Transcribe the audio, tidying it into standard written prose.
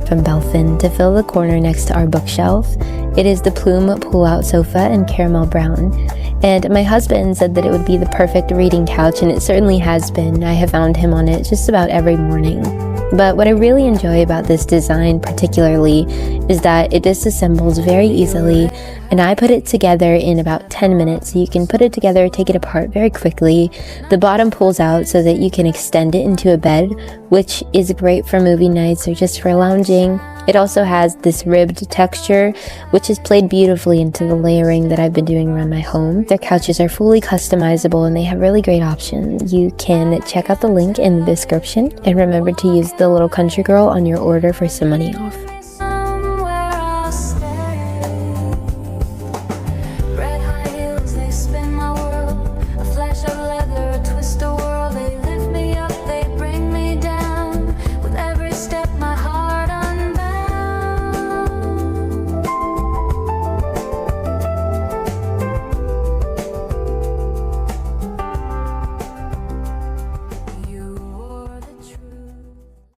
from Belffin to fill the corner next to our bookshelf. It is the plume pull-out sofa in caramel brown. And my husband said that it would be the perfect reading couch, and it certainly has been. I have found him on it just about every morning. But what I really enjoy about this design particularly is that it disassembles very easily, and I put it together in about 10 minutes. So you can put it together, take it apart very quickly. The bottom pulls out so that you can extend it into a bed, which is great for movie nights or just for lounging. It also has this ribbed texture, which is played beautifully into the layering that I've been doing around my home. Their couches are fully customizable and they have really great options. You can check out the link in the description and remember to use the little country girl on your order for some money off.